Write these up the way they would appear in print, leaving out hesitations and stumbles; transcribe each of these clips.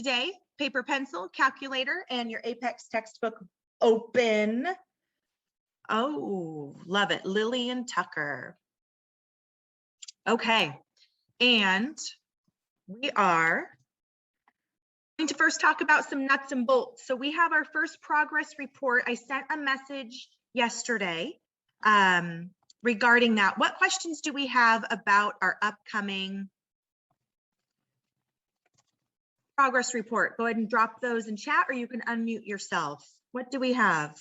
Today, paper, pencil, calculator, and your Apex textbook open. Oh, love it. Lillian Tucker. Okay, and we are going to first talk about some nuts and bolts. So we have our first progress report. I sent a message yesterday regarding that. What questions do we have about our upcoming progress report? Go ahead and drop those in chat, or you can unmute yourself. What do we have?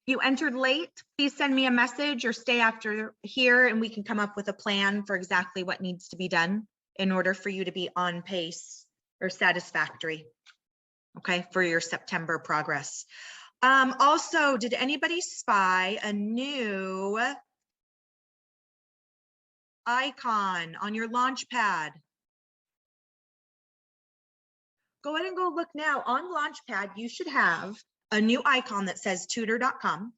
You entered late, please send me a message or stay after here and we can come up with a plan for exactly what needs to be done in order for you to be on pace or satisfactory, okay, for your September progress. Also, did anybody spy a new icon on your Launchpad? Go ahead and go look now. On Launchpad, you should have a new icon that says tutor.com.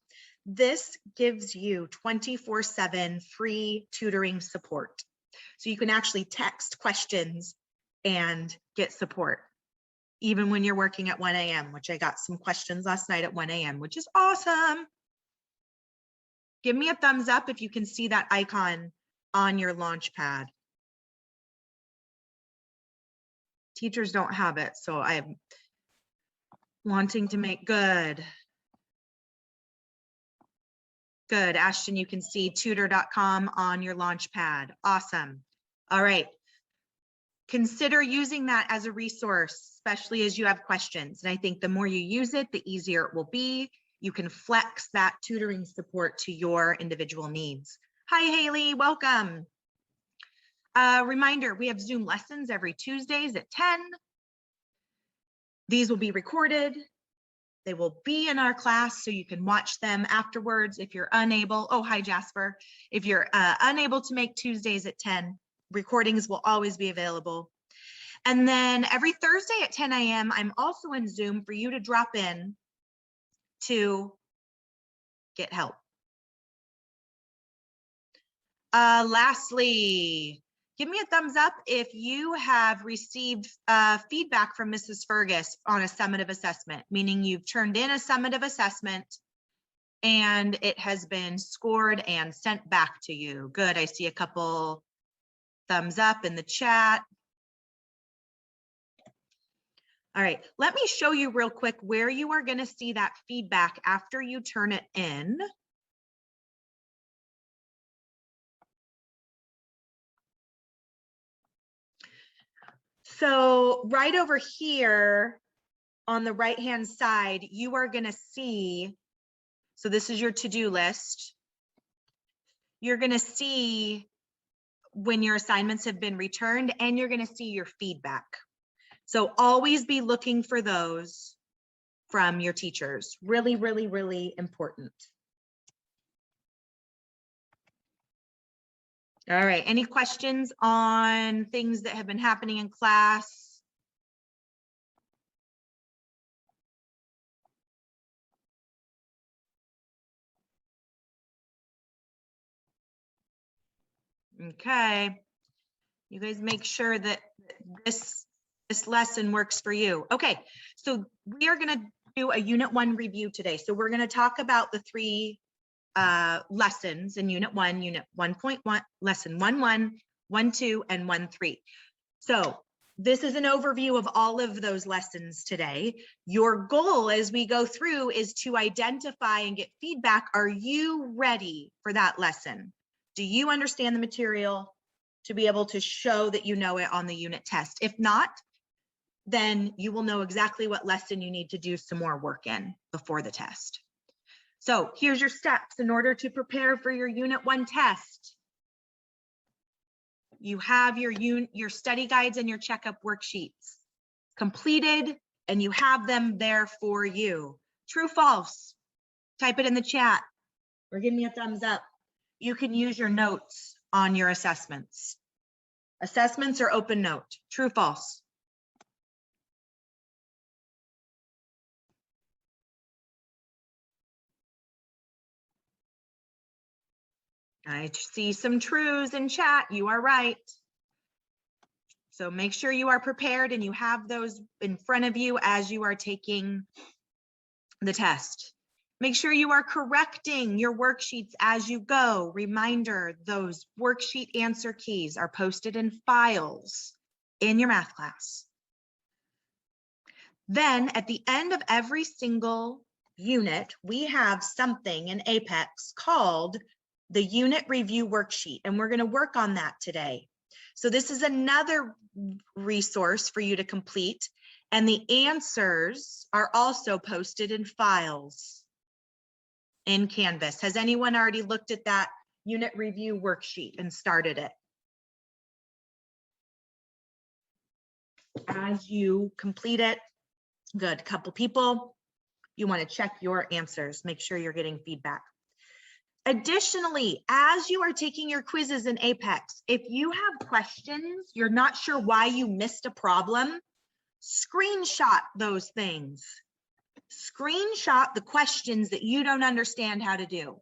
This gives you 24/7 free tutoring support. So you can actually text questions and get support, even when you're working at 1 a.m., which I got some questions last night at 1 a.m., which is awesome. Give me a thumbs up if you can see that icon on your Launchpad. Teachers don't have it, so I'm wanting to make good. Good, Ashton, you can see tutor.com on your Launchpad. Awesome. All right. Consider using that as a resource, especially as you have questions. And I think the more you use it, the easier it will be. You can flex that tutoring support to your individual needs. Hi, Haley, welcome. Reminder, we have Zoom lessons every Tuesdays at 10. These will be recorded. They will be in our class, so you can watch them afterwards if you're unable. Oh, hi, Jasper. If you're unable to make Tuesdays at 10, recordings will always be available. And then every Thursday at 10 a.m., I'm also in Zoom for you to drop in to get help. Lastly, give me a thumbs up if you have received feedback from Mrs. Fergus on a summative assessment, meaning you've turned in a summative assessment and it has been scored and sent back to you. Good, I see a couple thumbs up in the chat. All right, let me show you real quick where you are going to see that feedback after you turn it in. So right over here on the right-hand side, you are going to see, so this is your to-do list. You're going to see when your assignments have been returned, and you're going to see your feedback. So always be looking for those from your teachers. Really, really, really important. All right, any questions on things that have been happening in class? Okay, you guys make sure that this lesson works for you. Okay, so we are going to do a Unit 1 review today. So we're going to talk about the three lessons in Unit 1, Unit 1.1, Lesson 1.1, 1.2, and 1.3. So this is an overview of all of those lessons today. Your goal as we go through is to identify and get feedback. Are you ready for that lesson? Do you understand the material to be able to show that you know it on the unit test? If not, then you will know exactly what lesson you need to do some more work in before the test. So here's your steps in order to prepare for your Unit 1 test. You have your study guides and your checkup worksheets completed, and you have them there for you. True, false, type it in the chat or give me a thumbs up. You can use your notes on your assessments. Assessments or open note, true, false. I see some trues in chat. You are right. So make sure you are prepared and you have those in front of you as you are taking the test. Make sure you are correcting your worksheets as you go. Reminder, those worksheet answer keys are posted in files in your math class. Then at the end of every single unit, we have something in Apex called the unit review worksheet, and we're going to work on that today. So this is another resource for you to complete, and the answers are also posted in files in Canvas. Has anyone already looked at that unit review worksheet and started it? As you complete it, good. Couple people, you want to check your answers, make sure you're getting feedback. Additionally, as you are taking your quizzes in Apex, if you have questions, you're not sure why you missed a problem, screenshot those things. Screenshot the questions that you don't understand how to do,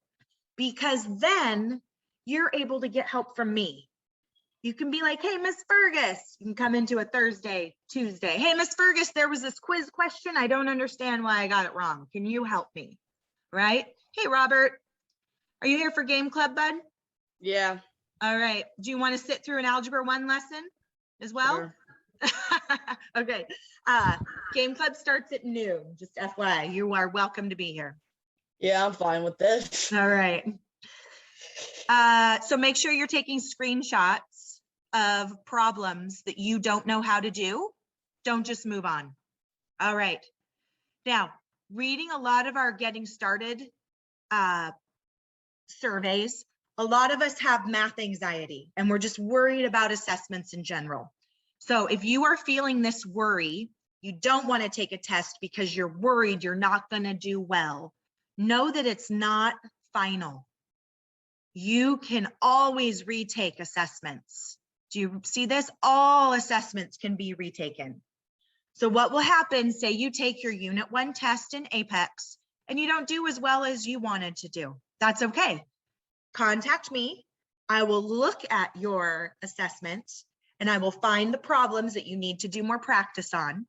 because then you're able to get help from me. You can be like, hey, Miss Fergus, you can come into a Thursday, Tuesday. Hey, Miss Fergus, there was this quiz question. I don't understand why I got it wrong. Can you help me? Right? Hey, Robert, are you here for Game Club, bud? Yeah. All right. Do you want to sit through an Algebra 1 lesson as well? Sure. Okay. Game Club starts at noon, just FYI. You are welcome to be here. Yeah, I'm fine with this. All right. So make sure you're taking screenshots of problems that you don't know how to do. Don't just move on. All right. Now, reading a lot of our getting started surveys, a lot of us have math anxiety and we're just worried about assessments in general. So if you are feeling this worry, you don't want to take a test because you're worried you're not going to do well, know that it's not final. You can always retake assessments. Do you see this? All assessments can be retaken. So what will happen, say you take your Unit 1 test in Apex and you don't do as well as you wanted to do. That's okay. Contact me. I will look at your assessment and I will find the problems that you need to do more practice on.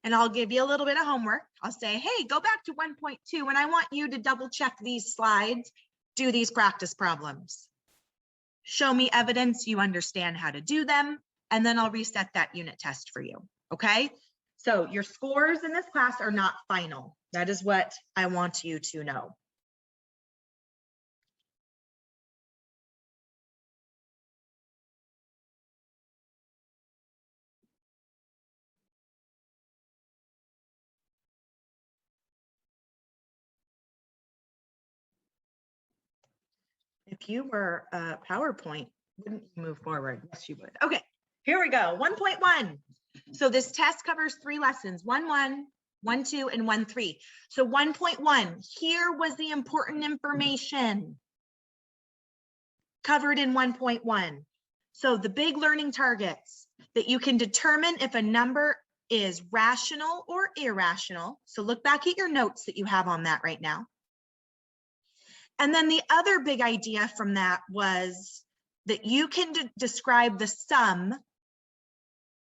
And I'll give you a little bit of homework. I'll say, hey, go back to 1.2 and I want you to double check these slides, do these practice problems. Show me evidence you understand how to do them, and then I'll reset that unit test for you, okay? So your scores in this class are not final. That is what I want you to know. If you were a PowerPoint, wouldn't you move forward? Yes, you would. Okay, here we go. 1.1. So this test covers 3 lessons, 1.1, 1.2, and 1.3. So 1.1, here was the important information covered in 1.1. So the big learning targets that you can determine if a number is rational or irrational. So look back at your notes that you have on that right now. And then the other big idea from that was that you can describe the sum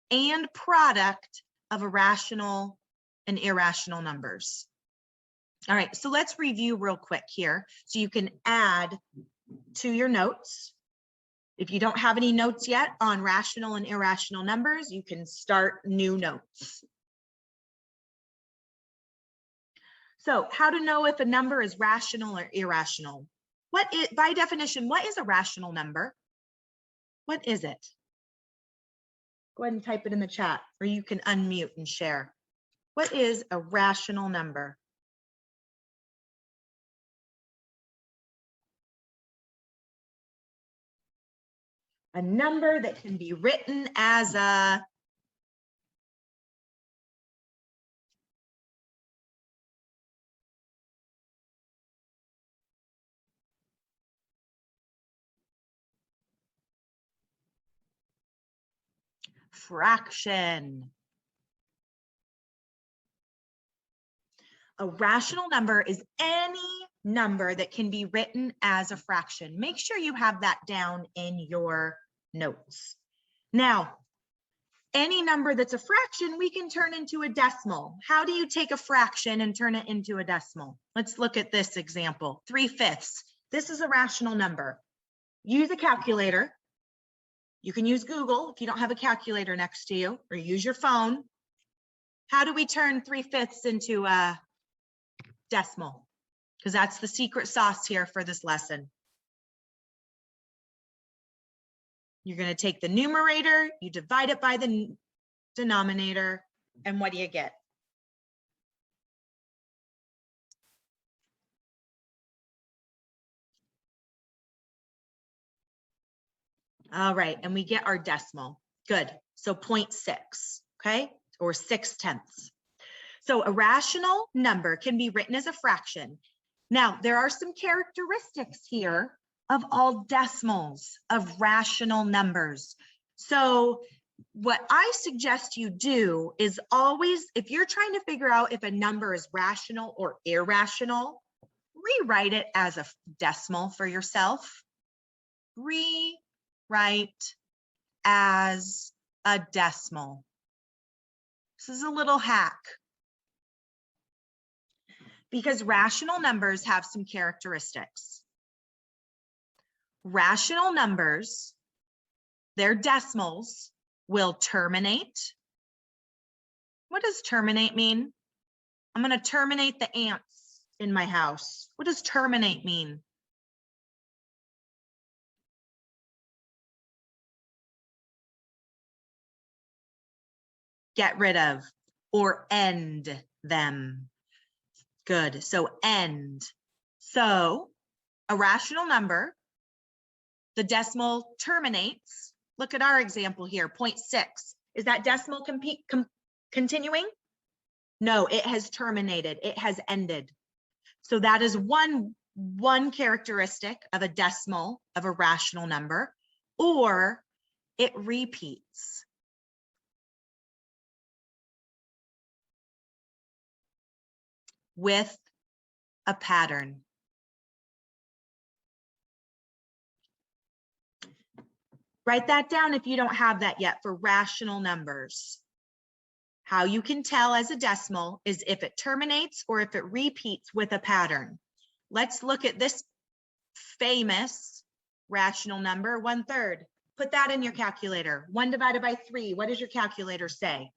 and product of irrational and irrational numbers. All right, so let's review real quick here. So you can add to your notes. If you don't have any notes yet on rational and irrational numbers, you can start new notes. So how to know if a number is rational or irrational? By definition, what is a rational number? What is it? Go ahead and type it in the chat, or you can unmute and share. What is a rational number? A number that can be written as a fraction. A rational number is any number that can be written as a fraction. Make sure you have that down in your notes. Now, any number that's a fraction, we can turn into a decimal. How do you take a fraction and turn it into a decimal? Let's look at this example, 3/5. This is a rational number. Use a calculator. You can use Google if you don't have a calculator next to you, or use your phone. How do we turn 3/5 into a decimal? Because that's the secret sauce here for this lesson. You're going to take the numerator, you divide it by the denominator, and what do you get? All right, and we get our decimal. Good. So 0.6, okay? Or 6/10. So a rational number can be written as a fraction. Now, there are some characteristics here of all decimals of rational numbers. So what I suggest you do is always, if you're trying to figure out if a number is rational or irrational, rewrite it as a decimal for yourself. Rewrite as a decimal. This is a little hack, because rational numbers have some characteristics. Rational numbers, their decimals will terminate. What does terminate mean? I'm going to terminate the ants in my house. What does terminate mean? Get rid of or end them. Good. So end. So a rational number, the decimal terminates. Look at our example here, 0.6. Is that decimal continuing? No, it has terminated. It has ended. So that is one characteristic of a decimal of a rational number, or it repeats. With a pattern. Write that down if you don't have that yet for rational numbers. How you can tell as a decimal is if it terminates or if it repeats with a pattern. Let's look at this famous rational number, 1/3. Put that in your calculator. 1 divided by 3. What does your calculator say?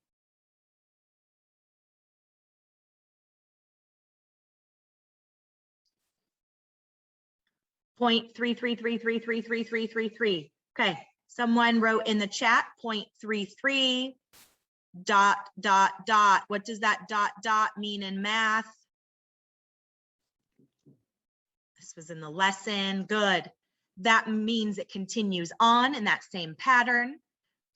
Point 333333333. Okay, someone wrote in the chat 0.33 ... What does that ... mean in math? This was in the lesson. Good. That means it continues on in that same pattern.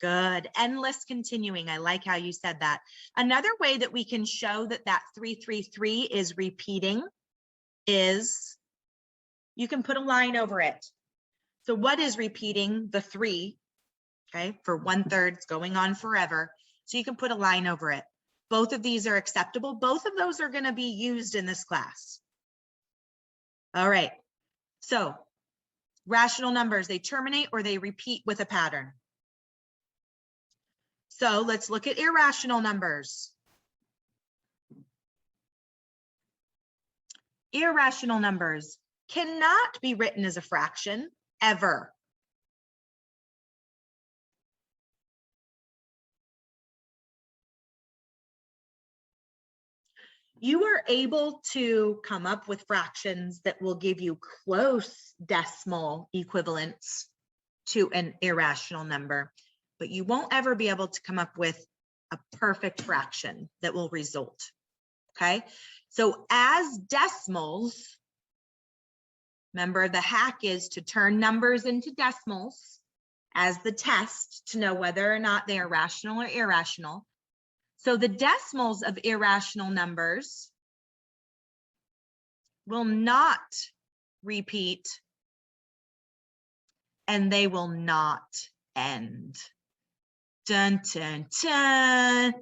Good. Endless continuing. I like how you said that. Another way that we can show that 333 is repeating is you can put a line over it. So what is repeating? The 3, okay, for 1/3, it's going on forever. So you can put a line over it. Both of these are acceptable. Both of those are going to be used in this class. All right. So rational numbers, they terminate or they repeat with a pattern. So let's look at irrational numbers. Irrational numbers cannot be written as a fraction ever. You are able to come up with fractions that will give you close decimal equivalents to an irrational number, but you won't ever be able to come up with a perfect fraction that will result. Okay, so as decimals, remember the hack is to turn numbers into decimals as the test to know whether or not they are rational or irrational. So the decimals of irrational numbers will not repeat and they will not end. Dun, dun, dun.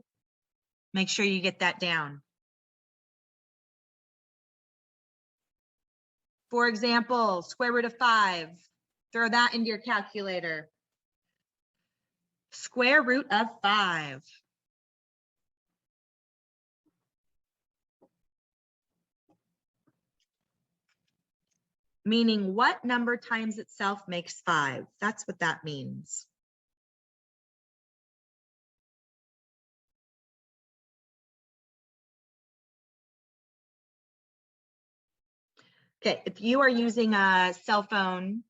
Make sure you get that down. For example, square root of 5. Throw that into your calculator. Square root of 5. Meaning what number times itself makes 5? That's what that means. Okay, if you are using a cell phone,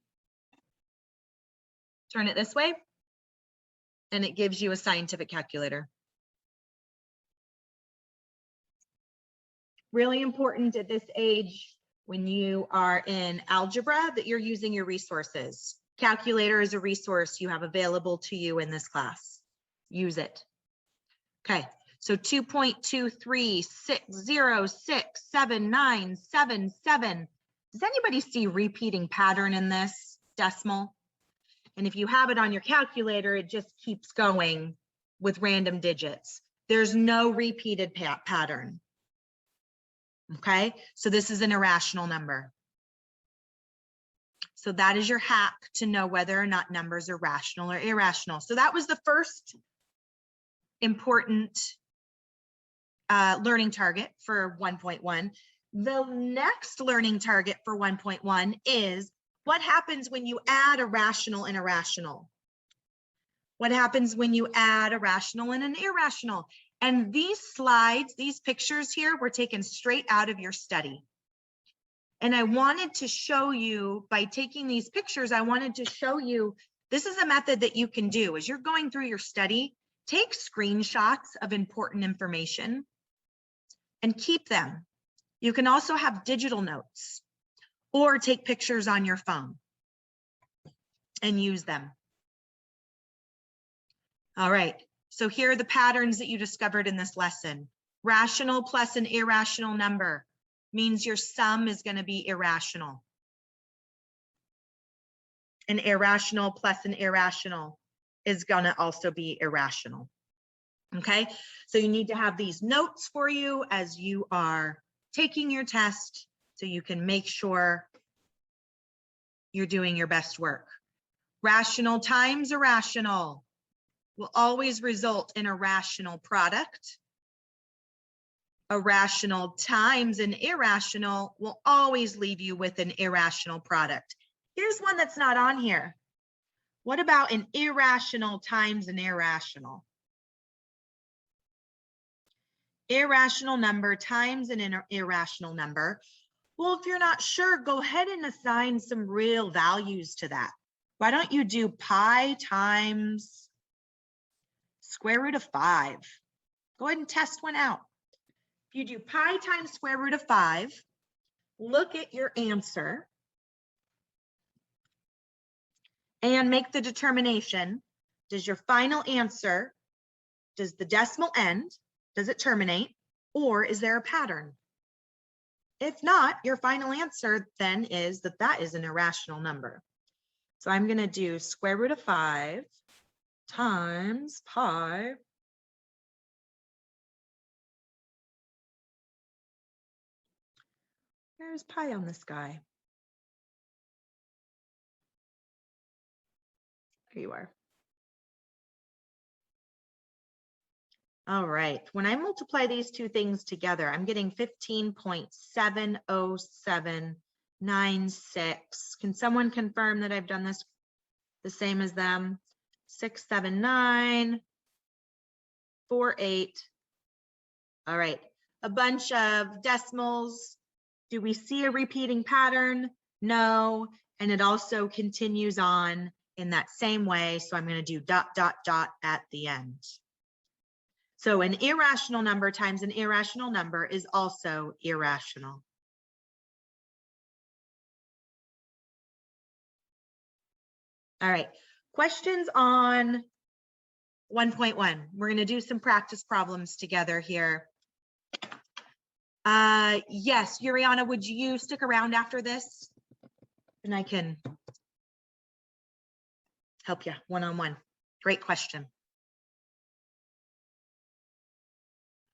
turn it this way, and it gives you a scientific calculator. Really important at this age when you are in algebra that you're using your resources. Calculator is a resource you have available to you in this class. Use it. Okay, so 2.236067977. Does anybody see repeating pattern in this decimal? And if you have it on your calculator, it just keeps going with random digits. There's no repeated pattern. Okay, so this is an irrational number. So that is your hack to know whether or not numbers are rational or irrational. So that was the first important learning target for 1.1. The next learning target for 1.1 is what happens when you add a rational and irrational? What happens when you add a rational and an irrational? And these slides, these pictures here were taken straight out of your study. And I wanted to show you, by taking these pictures, I wanted to show you, this is a method that you can do. As you're going through your study, take screenshots of important information and keep them. You can also have digital notes or take pictures on your phone and use them. All right, so here are the patterns that you discovered in this lesson. Rational plus an irrational number means your sum is going to be irrational. An irrational plus an irrational is going to also be irrational. Okay, so you need to have these notes for you as you are taking your test so you can make sure you're doing your best work. Rational times irrational will always result in a rational product. Irrational times an irrational will always leave you with an irrational product. Here's one that's not on here. What about an irrational times an irrational? Irrational number times an irrational number. Well, if you're not sure, go ahead and assign some real values to that. Why don't you do pi times square root of 5? Go ahead and test one out. If you do pi times square root of 5, look at your answer and make the determination. Does your final answer, does the decimal end, does it terminate, or is there a pattern? If not, your final answer then is that that is an irrational number. So I'm going to do square root of 5 times pi . Where's pi on this guy? There you are. All right, when I multiply these two things together, I'm getting 15.70796. Can someone confirm that I've done this the same as them? 67948. All right, a bunch of decimals. Do we see a repeating pattern? No, and it also continues on in that same way. So I'm going to do ... at the end. So an irrational number times an irrational number is also irrational. All right, questions on 1.1. We're going to do some practice problems together here. Yes, Yuriana, would you stick around after this? And I can help you one-on-one. Great question.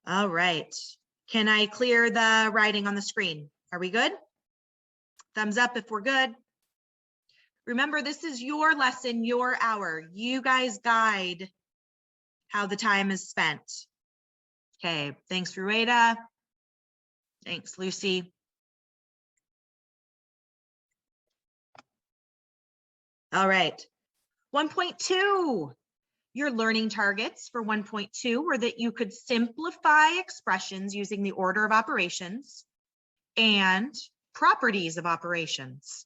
All right. Can I clear the writing on the screen? Are we good? Thumbs up if we're good. Remember, this is your lesson, your hour. You guys guide how the time is spent. Okay, thanks, Rueda. Thanks, Lucy. All right, 1.2. Your learning targets for 1.2 were that you could simplify expressions using the order of operations and properties of operations.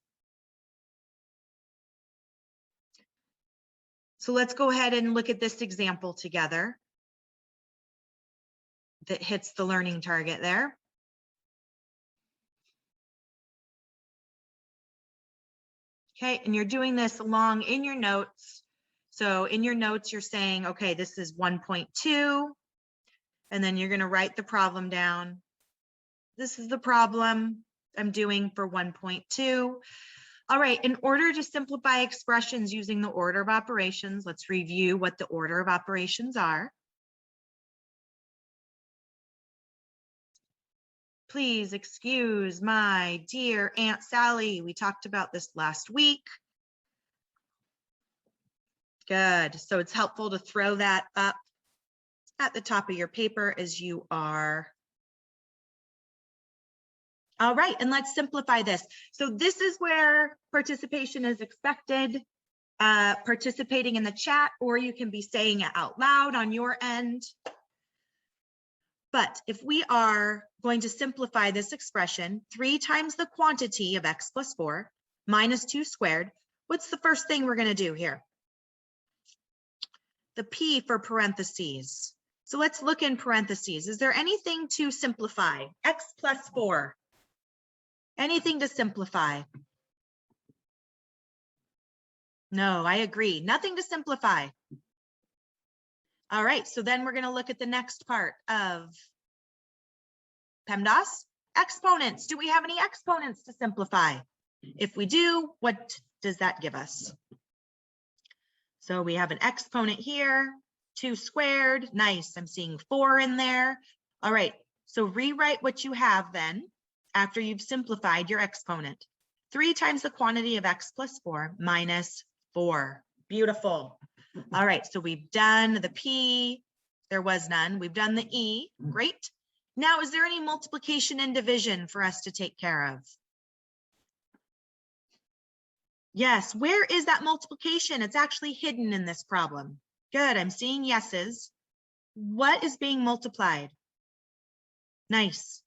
So let's go ahead and look at this example together that hits the learning target there. Okay, and you're doing this along in your notes. So in your notes, you're saying, okay, this is 1.2, and then you're going to write the problem down. This is the problem I'm doing for 1.2. All right, in order to simplify expressions using the order of operations, let's review what the order of operations are. Please excuse my dear Aunt Sally. We talked about this last week. Good, so it's helpful to throw that up at the top of your paper as you are. All right, and let's simplify this. So this is where participation is expected, participating in the chat, or you can be saying it out loud on your end. But if we are going to simplify this expression, 3 times the quantity of x plus 4 minus 2 squared, what's the first thing we're going to do here? The P for parentheses. So let's look in parentheses. Is there anything to simplify? X plus 4. Anything to simplify? No, I agree. Nothing to simplify. All right, so then we're going to look at the next part of PEMDAS. Exponents. Do we have any exponents to simplify? If we do, what does that give us? So we have an exponent here, 2 squared. Nice, I'm seeing 4 in there. All right, so rewrite what you have then after you've simplified your exponent. 3 times the quantity of x plus 4 minus 4. Beautiful. All right, so we've done the P. There was none. We've done the E. Great. Now, is there any multiplication and division for us to take care of? Yes, where is that multiplication? It's actually hidden in this problem. Good, I'm seeing yeses. What is being multiplied? Nice.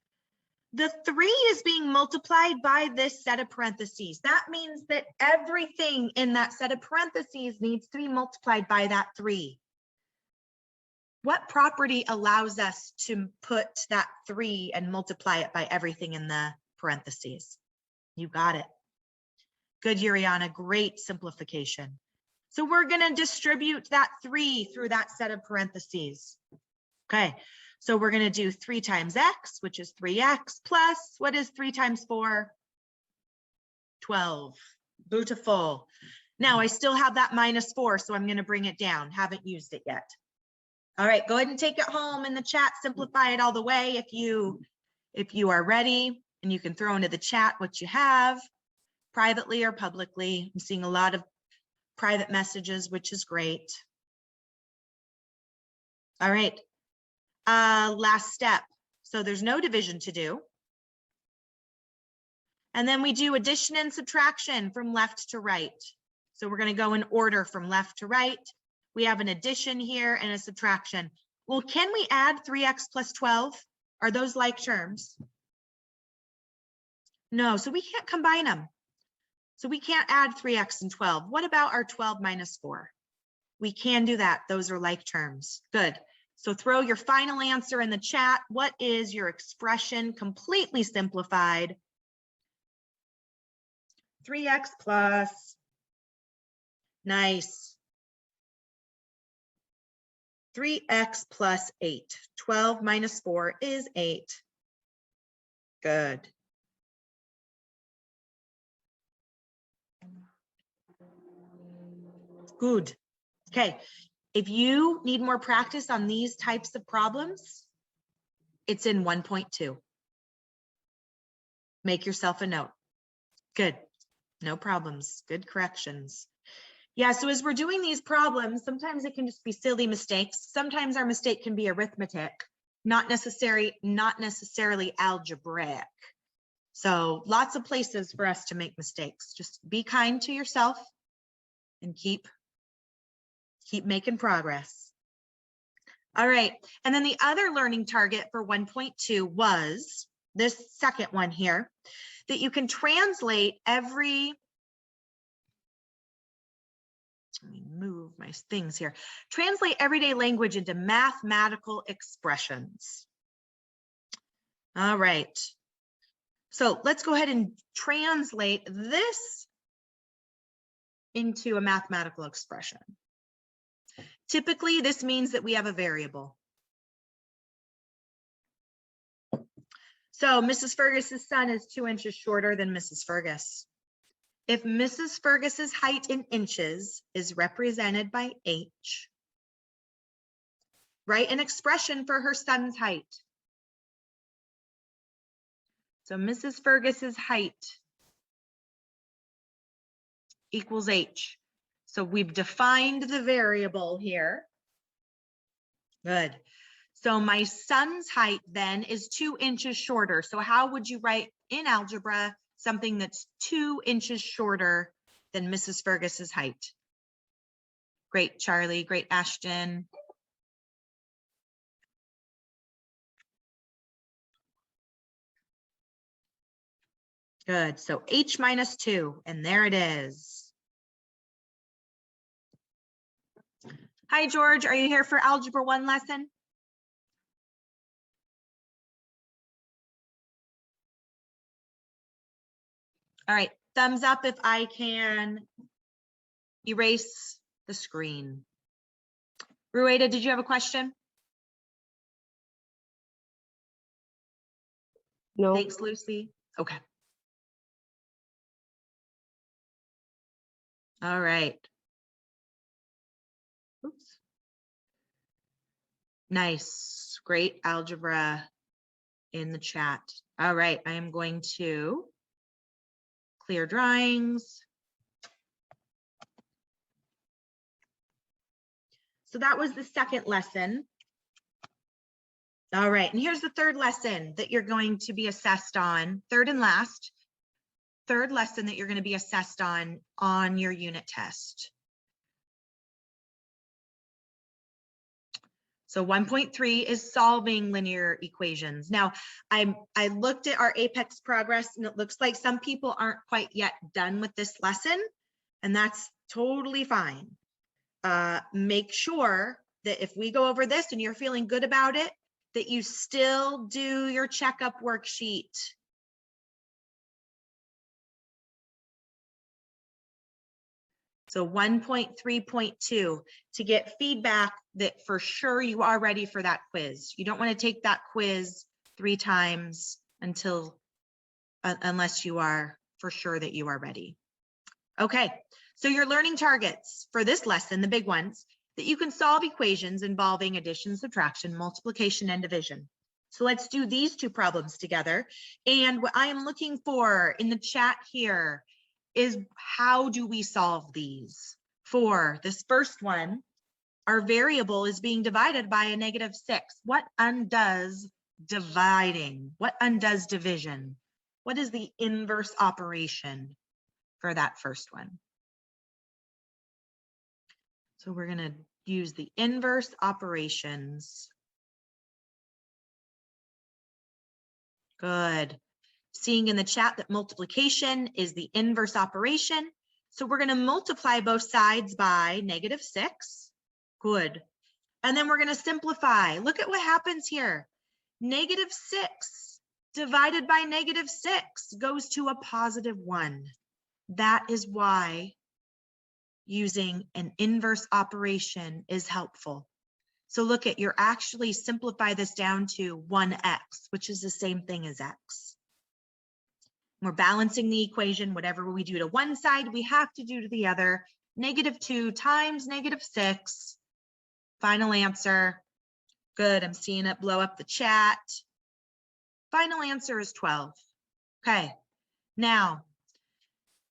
The 3 is being multiplied by this set of parentheses. That means that everything in that set of parentheses needs to be multiplied by that 3. What property allows us to put that 3 and multiply it by everything in the parentheses? You got it. Good, Yuriana, great simplification. So we're gonna distribute that 3 through that set of parentheses. Okay, so we're gonna do 3 times x, which is 3x plus, what is 3 times 4? 12, beautiful. Now I still have that minus 4, so I'm gonna bring it down, haven't used it yet. All right, go ahead and take it home in the chat, simplify it all the way if you are ready, and you can throw into the chat what you have, privately or publicly. I'm seeing a lot of private messages, which is great. All right, last step. So there's no division to do. And then we do addition and subtraction from left to right. So we're going to go in order from left to right. We have an addition here and a subtraction. Well, can we add 3x plus 12? Are those like terms? No, so we can't combine them. So we can't add 3x and 12. What about our 12 minus 4? We can do that. Those are like terms. Good. So throw your final answer in the chat. What is your expression completely simplified? 3x plus. Nice. 3x plus 8. 12 minus 4 is 8. Good. Good. Okay. If you need more practice on these types of problems, it's in 1.2. Make yourself a note. Good. No problems. Good corrections. Yeah, so as we're doing these problems, sometimes it can just be silly mistakes. Sometimes our mistake can be arithmetic, not necessarily algebraic. So lots of places for us to make mistakes. Just be kind to yourself and keep making progress. All right, and then the other learning target for 1.2 was this second one here, that you can translate every, let me move my things here, translate everyday language into mathematical expressions. All right, so let's go ahead and translate this into a mathematical expression. Typically, this means that we have a variable. So Mrs. Fergus's son is 2 inches shorter than Mrs. Fergus. If Mrs. Fergus's height in inches is represented by h, write an expression for her son's height. So Mrs. Fergus's height equals h. So we've defined the variable here. Good. So my son's height then is 2 inches shorter. So how would you write in algebra something that's 2 inches shorter than Mrs. Fergus's height? Great, Charlie. Great, Ashton. Good. So h minus 2, and there it is. Hi, George. Are you here for Algebra 1 lesson? All right. Thumbs up if I can erase the screen. Rueda, did you have a question? No. Thanks, Lucy. Okay. All right. Oops. Nice. Great algebra in the chat. All right. I am going to clear drawings. So that was the second lesson. All right. And here's the third lesson that you're going to be assessed on, third and last. Third lesson that you're going to be assessed on your unit test. So 1.3 is solving linear equations. Now, I looked at our Apex progress, and it looks like some people aren't quite yet done with this lesson, and that's totally fine. Make sure that if we go over this and you're feeling good about it, that you still do your checkup worksheet. So 1.3.2, to get feedback that for sure you are ready for that quiz. You don't want to take that quiz 3 times unless you are for sure that you are ready. Okay, so your learning targets for this lesson, the big ones, that you can solve equations involving addition, subtraction, multiplication, and division. So let's do these 2 problems together. And what I am looking for in the chat here is, how do we solve these? For this first one, our variable is being divided by a -6. What undoes dividing? What undoes division? What is the inverse operation for that first one? So we're going to use the inverse operations. Good. Seeing in the chat that multiplication is the inverse operation. So we're going to multiply both sides by -6. Good. And then we're going to simplify. Look at what happens here. -6 divided by -6 goes to a +1. That is why using an inverse operation is helpful. So look at, you're actually simplify this down to 1x, which is the same thing as x. We're balancing the equation. Whatever we do to one side, we have to do to the other. -2 times -6. Final answer. Good. I'm seeing it blow up the chat. Final answer is 12. Okay. Now,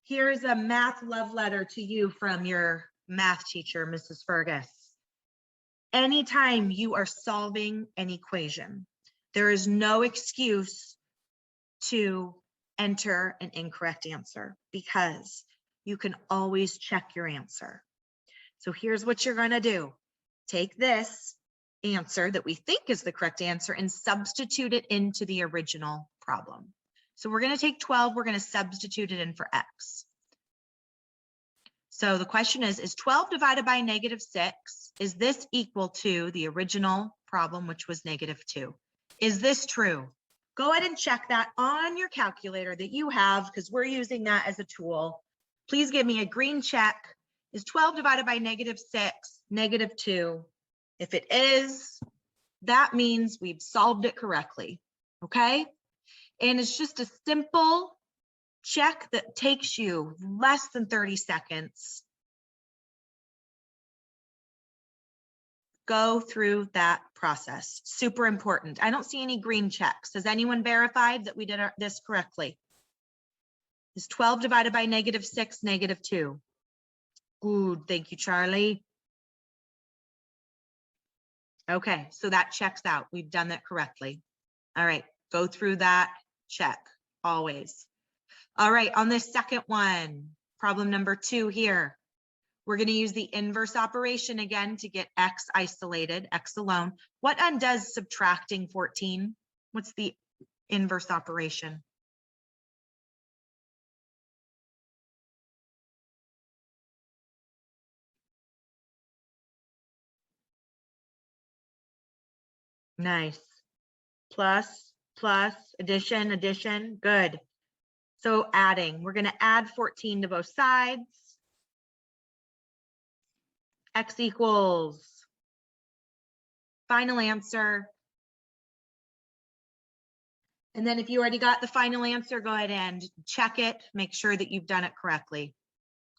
Here's a math love letter to you from your math teacher, Mrs. Fergus. Anytime you are solving an equation, there is no excuse to enter an incorrect answer because you can always check your answer. So here's what you're going to do. Take this answer that we think is the correct answer and substitute it into the original problem. So we're going to take 12, we're going to substitute it in for x. So the question is 12 divided by -6, is this equal to the original problem, which was -2? Is this true? Go ahead and check that on your calculator that you have, because we're using that as a tool. Please give me a green check. Is 12 divided by -6 -2? If it is, that means we've solved it correctly, okay? And it's just a simple check that takes you less than 30 seconds. Go through that process. Super important. I don't see any green checks. Has anyone verified that we did this correctly? Is 12 divided by -6 -2? Good, thank you, Charlie. Okay, so that checks out. We've done that correctly. All right, go through that, check, always. All right, on this second one, problem number 2 here, we're going to use the inverse operation again to get x isolated, x alone. What undoes subtracting 14? What's the inverse operation? Nice. Plus, plus, addition, addition, good. So adding, we're going to add 14 to both sides. X equals, final answer. And then if you already got the final answer, go ahead and check it, make sure that you've done it correctly.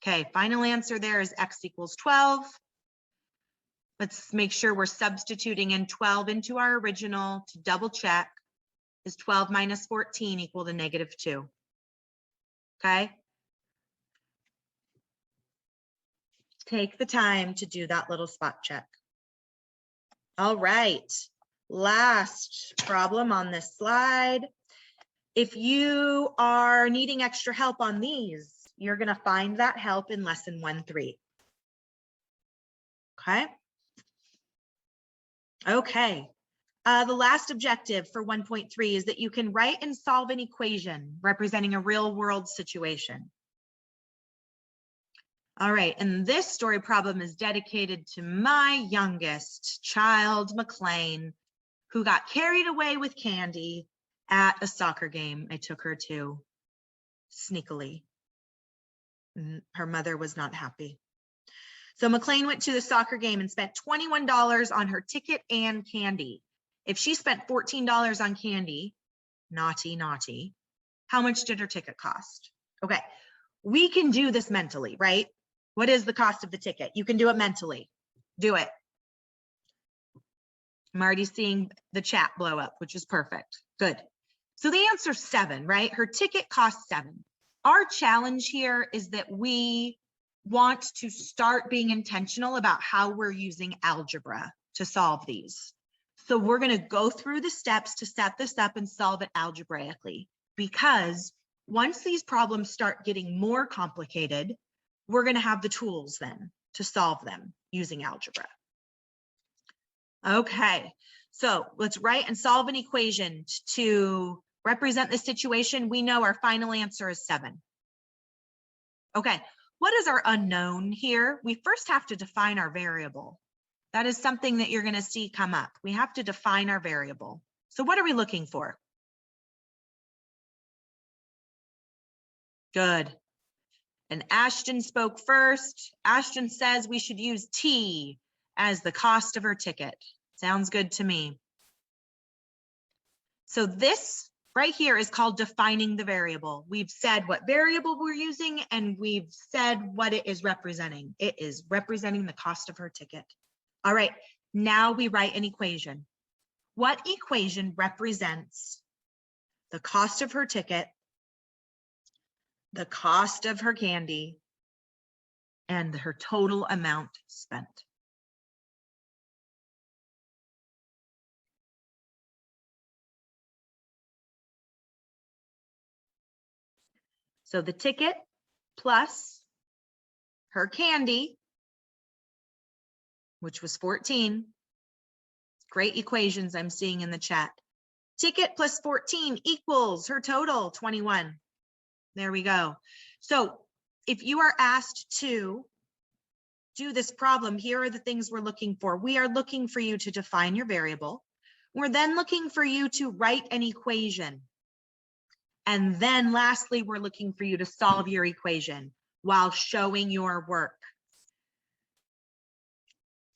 Okay, final answer there is x equals 12. Let's make sure we're substituting in 12 into our original to double check. Is 12 minus 14 equal to -2? Okay. Take the time to do that little spot check. All right, last problem on this slide. If you are needing extra help on these, you're going to find that help in lesson 1-3. Okay. Okay. The last objective for 1.3 is that you can write and solve an equation representing a real world situation. All right, and this story problem is dedicated to my youngest child, McLean, who got carried away with candy at a soccer game I took her to sneakily. Her mother was not happy. So McLean went to the soccer game and spent $21 on her ticket and candy. If she spent $14 on candy, naughty, naughty, how much did her ticket cost? Okay, we can do this mentally, right? What is the cost of the ticket? You can do it mentally. Do it. I'm already seeing the chat blow up, which is perfect. Good. So the answer is 7, right? Her ticket costs 7. Our challenge here is that we want to start being intentional about how we're using algebra to solve these. So we're going to go through the steps to set this up and solve it algebraically, because once these problems start getting more complicated, we're going to have the tools then to solve them using algebra. Okay, so let's write and solve an equation to represent the situation. We know our final answer is 7. Okay, what is our unknown here? We first have to define our variable. That is something that you're going to see come up. We have to define our variable. So what are we looking for? Good. And Ashton spoke first. Ashton says we should use T as the cost of her ticket. Sounds good to me. So this right here is called defining the variable. We've said what variable we're using, and we've said what it is representing. It is representing the cost of her ticket. All right, now we write an equation. What equation represents the cost of her ticket the cost of her candy, and her total amount spent. So the ticket plus her candy, which was 14. Great equations I'm seeing in the chat. Ticket plus 14 equals her total, 21. There we go. So if you are asked to do this problem, here are the things we're looking for. We are looking for you to define your variable. We're then looking for you to write an equation. And then lastly, we're looking for you to solve your equation while showing your work.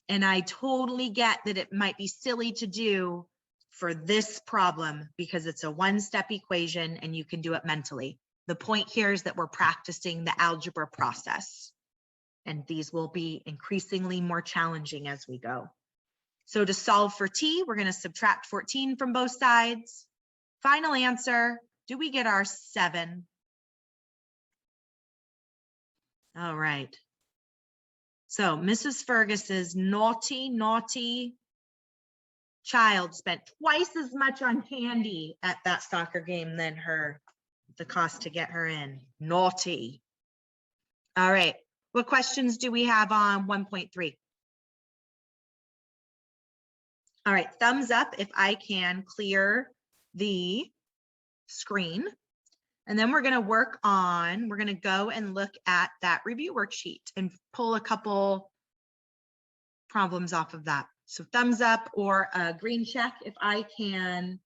And I totally get that it might be silly to do for this problem because it's a one-step equation and you can do it mentally. The point here is that we're practicing the algebra process, and these will be increasingly more challenging as we go. So to solve for t, we're going to subtract 14 from both sides. Final answer, do we get our 7? All right. So Mrs. Fergus's naughty child spent twice as much on candy at that soccer game than the cost to get her in. Naughty. All right. What questions do we have on 1.3? All right. Thumbs up if I can clear the screen. And then we're going to go and look at that review worksheet and pull a couple problems off of that. So thumbs up or a green check if I can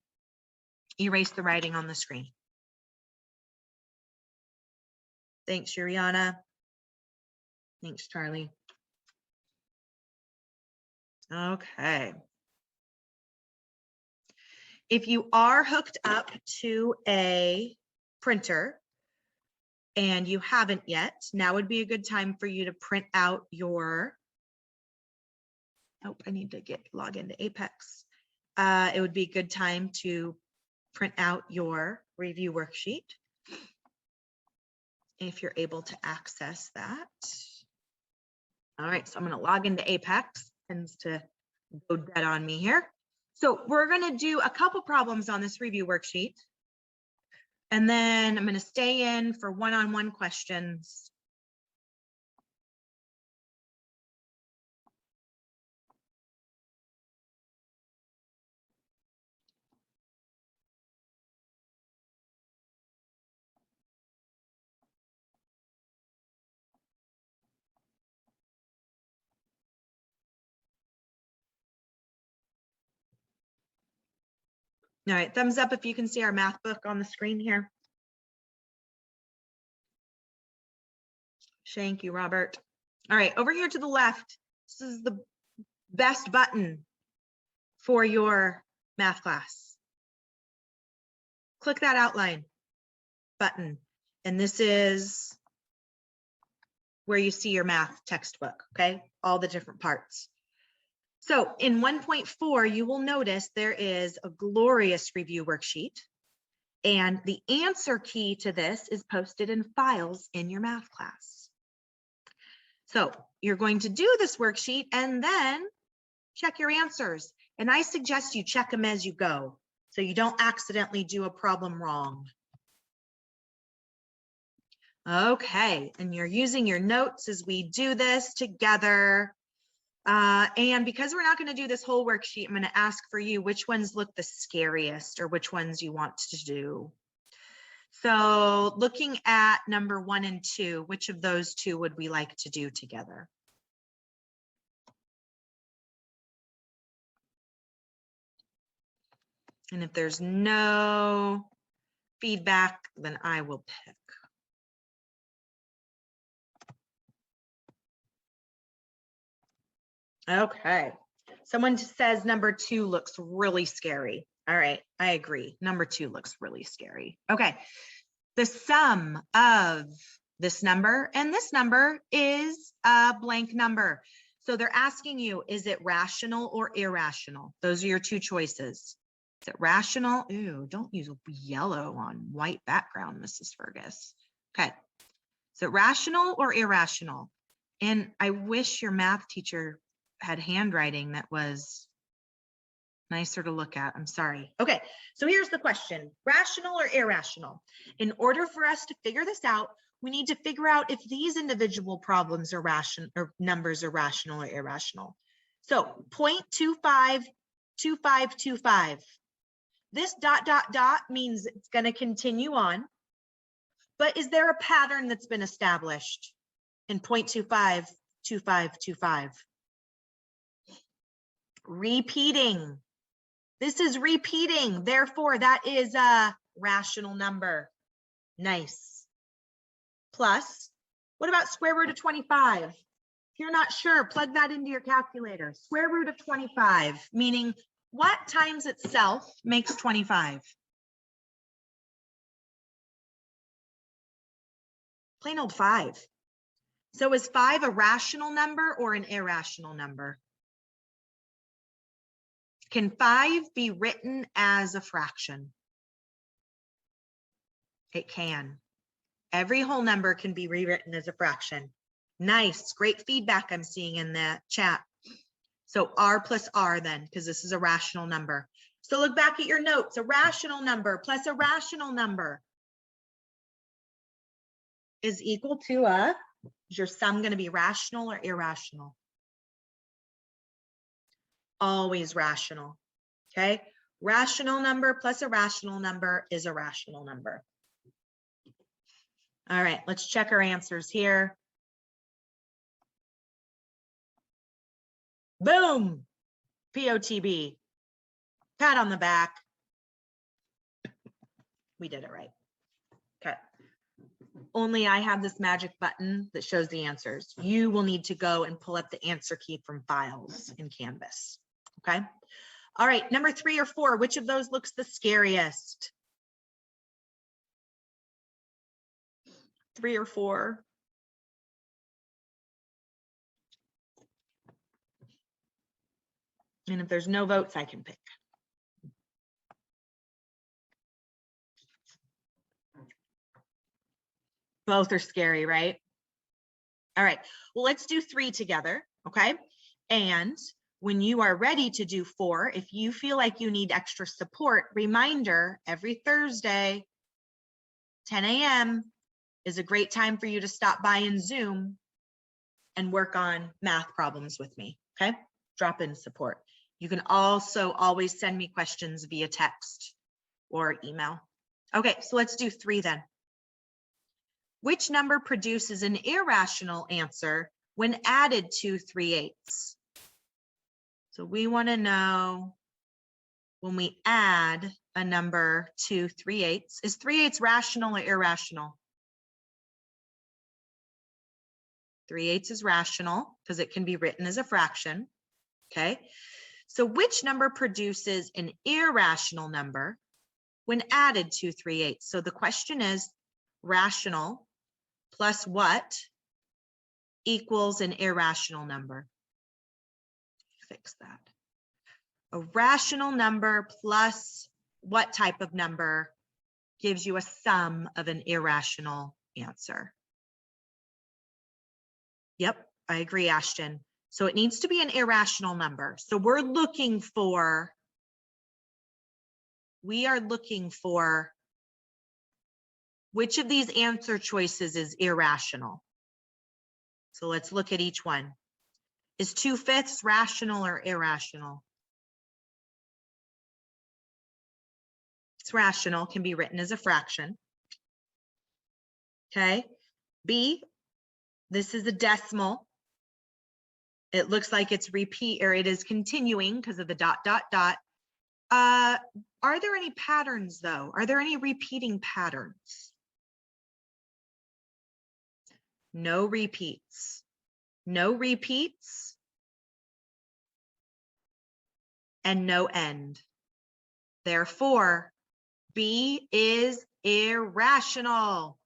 erase the writing on the screen. Thanks, Shuriana. Thanks, Charlie. Okay. If you are hooked up to a printer and you haven't yet, now would be a good time for you to print out your, I need to log into Apex. It would be a good time to print out your review worksheet if you're able to access that. All right, so I'm going to log into Apex. Tends to go dead on me here. So we're going to do a couple problems on this review worksheet. And then I'm going to stay in for one-on-one questions. All right, thumbs up if you can see our math book on the screen here. Thank you, Robert. All right, over here to the left, this is the best button for your math class. Click that outline button, and this is where you see your math textbook, okay? All the different parts. So in 1.4, you will notice there is a glorious review worksheet, and the answer key to this is posted in files in your math class. So you're going to do this worksheet and then check your answers. And I suggest you check them as you go so you don't accidentally do a problem wrong. Okay, and you're using your notes as we do this together. And because we're not going to do this whole worksheet, I'm going to ask for you which ones look the scariest or which ones you want to do. So looking at number 1 and 2, which of those two would we like to do together? And if there's no feedback, then I will pick. Okay, someone says number 2 looks really scary. All right, I agree. Number 2 looks really scary. Okay, the sum of this number and this number is a blank number. So they're asking you, is it rational or irrational? Those are your two choices. Is it rational? Ew, don't use yellow on white background, Mrs. Fergus. Okay. Is it rational or irrational? And I wish your math teacher had handwriting that was nicer to look at. I'm sorry. Okay, so here's the question. Rational or irrational? In order for us to figure this out, we need to figure out if these individual problems are rational or numbers are rational or irrational. So 0.252525. This ... means it's going to continue on. But is there a pattern that's been established in 0.252525? Repeating. This is repeating. Therefore, that is a rational number. Nice. Plus, what about square root of 25? If you're not sure, plug that into your calculator. Square root of 25, meaning what times itself makes 25? Plain old 5. So is 5 a rational number or an irrational number? Can 5 be written as a fraction? It can. Every whole number can be rewritten as a fraction. Nice, great feedback I'm seeing in the chat. So R plus R then, because this is a rational number. So look back at your notes, a rational number plus a rational number is equal to a, is your sum going to be rational or irrational? Always rational, okay? Rational number plus a rational number is a rational number. All right, let's check our answers here. Boom, POTB, pat on the back. We did it right. Okay. Only I have this magic button that shows the answers. You will need to go and pull up the answer key from files in Canvas. Okay. All right. Number 3 or 4, which of those looks the scariest? 3 or 4. And if there's no votes, I can pick. Both are scary, right? All right, well, let's do 3 together, okay? And when you are ready to do 4, if you feel like you need extra support, reminder, every Thursday, 10 a.m. is a great time for you to stop by in Zoom and work on math problems with me, okay? Drop in support. You can also always send me questions via text or email. Okay, so let's do 3 then. Which number produces an irrational answer when added to 3/8? So we want to know when we add a number to 3/8, is 3/8 rational or irrational? 3/8 is rational because it can be written as a fraction. Okay. So which number produces an irrational number when added to 3/8? So the question is rational plus what equals an irrational number? Fix that. A rational number plus what type of number gives you a sum of an irrational answer? Yep, I agree, Ashton. So it needs to be an irrational number. So we are looking for which of these answer choices is irrational. So let's look at each one. Is 2/5 rational or irrational? It's rational, can be written as a fraction. Okay. B, this is a decimal. It looks like it's repeat, or it is continuing because of the ... Are there any patterns though? Are there any repeating patterns? No repeats. No repeats. And no end. Therefore, B is irrational.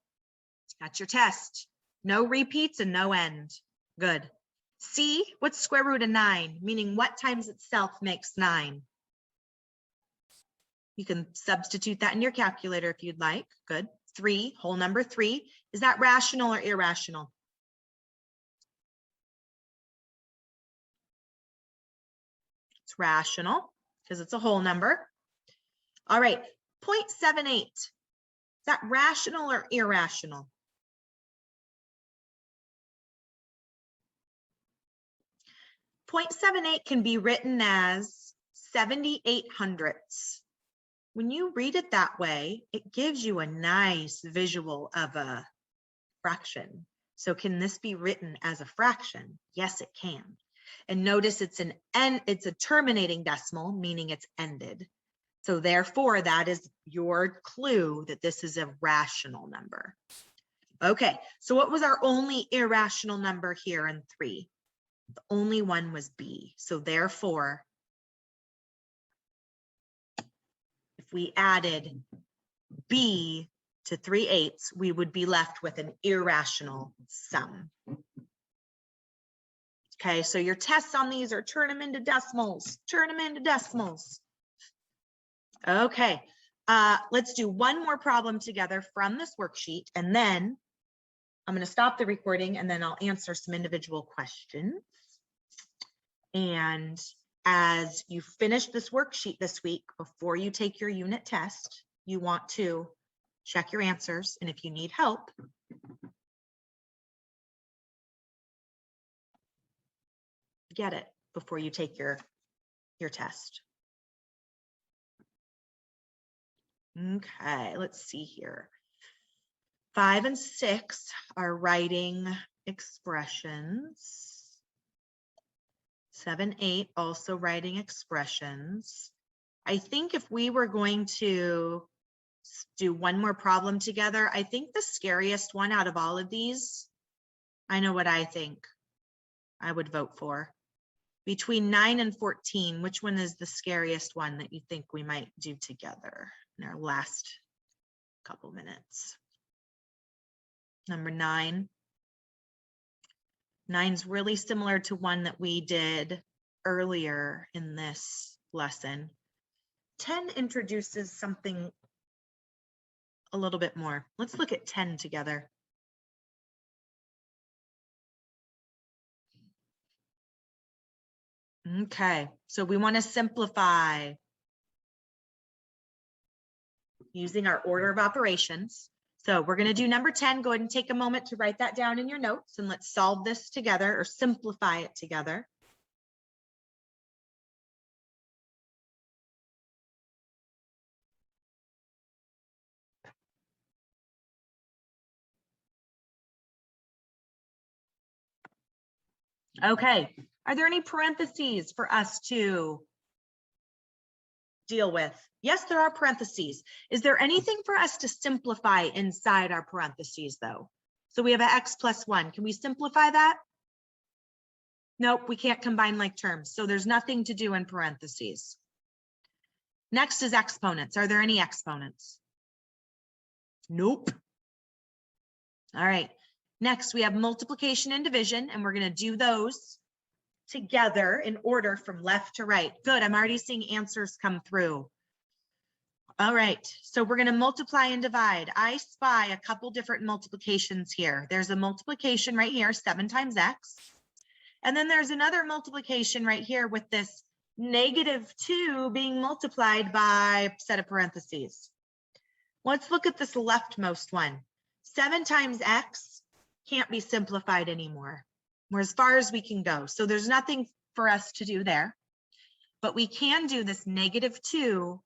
That's your test. No repeats and no end. Good. C, what's square root of 9? Meaning what times itself makes 9? You can substitute that in your calculator if you'd like. Good. 3, whole number 3. Is that rational or irrational? It's rational because it's a whole number. All right, 0.78. Is that rational or irrational? .78 can be written as 78 hundredths. When you read it that way, it gives you a nice visual of a fraction. So can this be written as a fraction? Yes, it can. And notice it's a terminating decimal, meaning it's ended. So therefore, that is your clue that this is a rational number. Okay, so what was our only irrational number here in 3? The only one was B. So therefore, if we added B to 3/8, we would be left with an irrational sum. Okay, so your tests on these are turn them into decimals, turn them into decimals. Okay, let's do one more problem together from this worksheet, and then I'm going to stop the recording and then I'll answer some individual questions. And as you finish this worksheet this week, before you take your unit test, you want to check your answers. And if you need help, get it before you take your test. Okay, let's see here. 5 and 6 are writing expressions. 7, 8 also writing expressions. I think if we were going to do one more problem together, I think the scariest one out of all of these, I know what I think I would vote for. Between 9 and 14, which one is the scariest one that you think we might do together in our last couple minutes? Number 9. 9's really similar to one that we did earlier in this lesson. 10 introduces something a little bit more. Let's look at 10 together. Okay, so we want to simplify using our order of operations. So we're going to do number 10. Go ahead and take a moment to write that down in your notes, and let's solve this together or simplify it together. Okay, are there any parentheses for us to deal with? Yes, there are parentheses. Is there anything for us to simplify inside our parentheses though? So we have an x plus 1. Can we simplify that? Nope, we can't combine like terms. So there's nothing to do in parentheses. Next is exponents. Are there any exponents? Nope. All right. Next, we have multiplication and division, and we're going to do those together in order from left to right. Good. I'm already seeing answers come through. All right. So we're going to multiply and divide. I spy a couple different multiplications here. There's a multiplication right here, 7 times x. And then there's another multiplication right here with this -2 being multiplied by a set of parentheses. Let's look at this leftmost one. 7 times x can't be simplified anymore. We're as far as we can go. So there's nothing for us to do there, but we can do this -2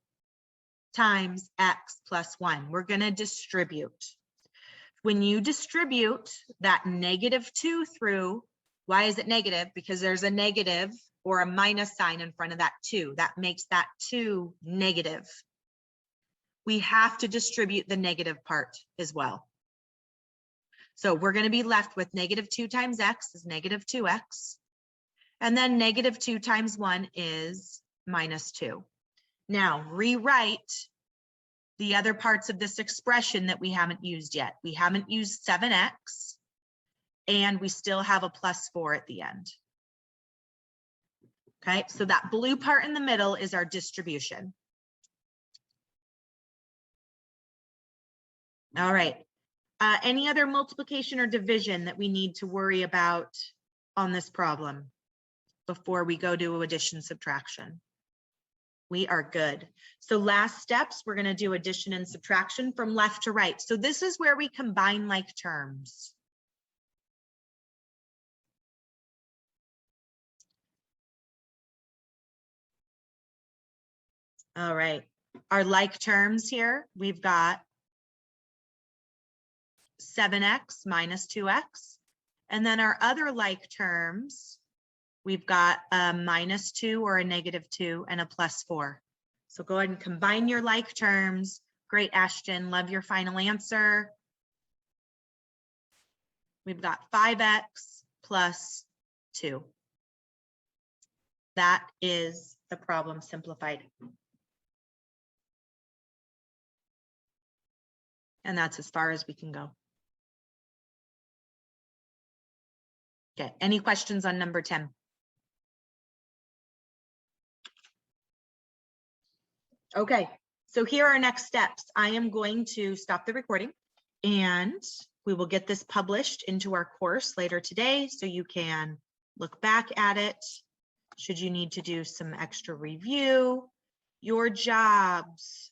times x plus 1. We're going to distribute. When you distribute that -2 through, why is it negative? Because there's a negative or a minus sign in front of that 2. That makes that 2 negative. We have to distribute the negative part as well. So we're going to be left with -2 times x is -2x. And then -2 times 1 is -2. Now rewrite the other parts of this expression that we haven't used yet. We haven't used 7x, and we still have a +4 at the end. Okay, so that blue part in the middle is our distribution. All right, Any other multiplication or division that we need to worry about on this problem before we go to addition, subtraction? We are good. So last steps, we're going to do addition and subtraction from left to right. So this is where we combine like terms. All right, our like terms here, we've got 7x minus 2x. And then our other like terms, we've got a -2 or a -2 and a +4. So go ahead and combine your like terms. Great, Ashton, love your final answer. We've got 5x plus 2. That is the problem simplified. And that's as far as we can go. Okay, any questions on number 10? Okay, so here are next steps. I am going to stop the recording and we will get this published into our course later today so you can look back at it. Should you need to do some extra review, your jobs